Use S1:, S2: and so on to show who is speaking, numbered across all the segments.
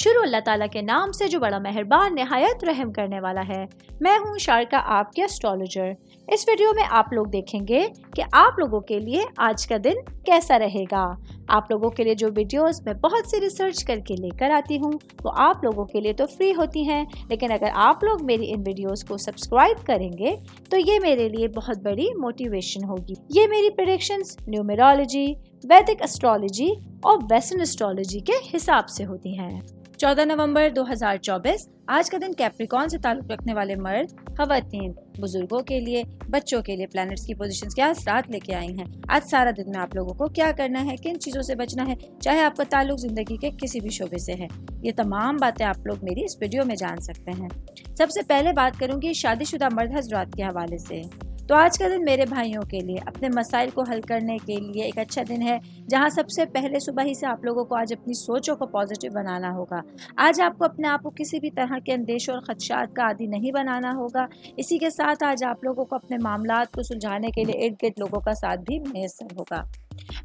S1: शुरू अल्लाह ताला के नाम से जो बड़ा मेहरबान निहायत रहम करने वाला है। मैं हूँ शारका, आपके एस्ट्रोलॉजर। इस वीडियो में आप लोग देखेंगे कि आप लोगों के लिए आज का दिन कैसा रहेगा। आप लोगों के लिए जो वीडियोस मैं बहुत सी रिसर्च करके लेकर आती हूँ वो आप लोगों के लिए तो फ्री होती हैं, लेकिन अगर आप लोग मेरी इन वीडियोस को सब्सक्राइब करेंगे तो ये मेरे लिए बहुत बड़ी मोटिवेशन होगी। ये मेरी प्रेडिक्शंस न्यूमेरोलॉजी, वैदिक एस्ट्रोलॉजी और वेस्टर्न एस्ट्रोलॉजी के हिसाब से होती हैं। 14 नवंबर 2024 आज का दिन कैप्रिकॉर्न से ताल्लुक रखने वाले मर्द, खवातीन, बुजुर्गों के लिए, बच्चों के लिए प्लैनेट्स की पोजीशंस क्या रात लेके आई हैं। आज सारा दिन में आप लोगों को क्या करना है, किन चीज़ों से बचना है, चाहे आपका ताल्लुक जिंदगी के किसी भी शोबे से है, ये तमाम बातें आप लोग मेरी इस वीडियो में जान सकते हैं। सबसे पहले बात करूंगी शादीशुदा मर्द हजरात के हवाले से। तो आज का दिन मेरे भाइयों के लिए अपने मसाइल को हल करने के लिए एक अच्छा दिन है, जहां सबसे पहले सुबह ही से आप लोगों को आज अपनी सोचों को पॉजिटिव बनाना होगा। आज आपको अपने आप को किसी भी तरह के अंदेशों और खदशात का आदी नहीं बनाना होगा। इसी के साथ आज आप लोगों को अपने मामलात को सुलझाने के लिए इर्द गिर्द लोगों का साथ भी मैसर होगा।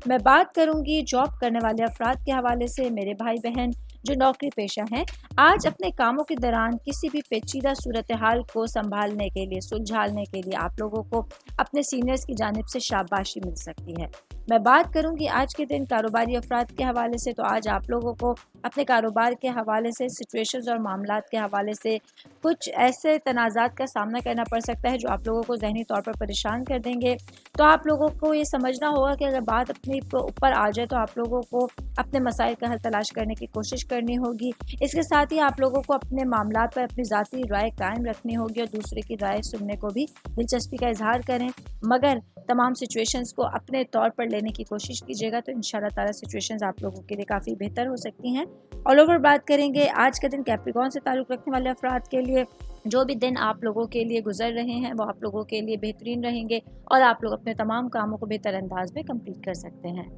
S1: मैं बात करूंगी जॉब करने वाले अफराद के हवाले से। मेरे भाई बहन जो नौकरी पेशा हैं, आज अपने कामों के दौरान किसी भी पेचीदा सूरत हाल को संभालने के लिए, सुलझाने के लिए आप लोगों को अपने सीनियर्स की जानिब से शाबाशी मिल सकती है। मैं बात करूंगी आज के दिन कारोबारी अफराद के हवाले से। तो आज आप लोगों को अपने कारोबार के हवाले से, सिचुएशंस और मामलात के हवाले से कुछ ऐसे तनाज़ात का सामना करना पड़ सकता है जो आप लोगों को ज़हनी तौर पर परेशान कर देंगे। तो आप लोगों को ये समझना होगा कि अगर बात अपने ऊपर आ जाए तो आप लोगों को अपने मसाइल का हल तलाश करने की कोशिश करनी होगी। इसके साथ ही आप लोगों को अपने मामलात पर अपनी ज़ाती राय कायम रखनी होगी और दूसरे की राय सुनने को भी दिलचस्पी का इजहार करें, मगर तमाम सिचुएशंस को अपने तौर पर लेने की कोशिश कीजिएगा तो इंशाल्लाह ताला सिचुएशंस आप लोगों के लिए काफ़ी बेहतर हो सकती हैं। ऑल ओवर बात करेंगे आज का दिन कैप्रिकॉर्न से ताल्लुक़ रखने वाले अफराद के लिए। जो भी दिन आप लोगों के लिए गुजर रहे हैं वो आप लोगों के लिए बेहतरीन रहेंगे और आप लोग अपने तमाम कामों को बेहतर अंदाज में कंप्लीट कर सकते हैं।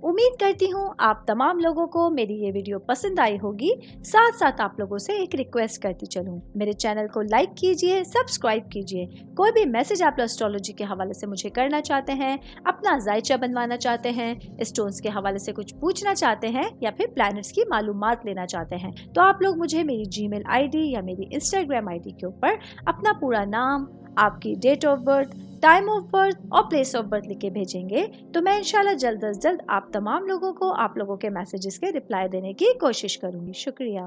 S1: उम्मीद करती हूँ आप तमाम लोगों को मेरी ये वीडियो पसंद आई होगी। साथ साथ आप लोगों से एक रिक्वेस्ट करती चलूँ, मेरे चैनल को लाइक कीजिए, सब्सक्राइब कीजिए। कोई भी मैसेज आप एस्ट्रोलॉजी के हवाले से मुझे करना चाहते हैं, अपना जायचा बनवाना चाहते हैं, स्टोन्स के हवाले से कुछ पूछना चाहते हैं या फिर प्लैनेट्स की मालूमात लेना चाहते हैं, तो आप लोग मुझे मेरी जीमेल आईडी या मेरी इंस्टाग्राम आईडी के ऊपर अपना पूरा नाम, आपकी date of birth, time of birth और प्लेस ऑफ बर्थ लिख के भेजेंगे तो मैं इंशाल्लाह जल्द अज जल्द आप तमाम लोगों को आप लोगों के मैसेजेस के रिप्लाई देने की कोशिश करूंगी। शुक्रिया।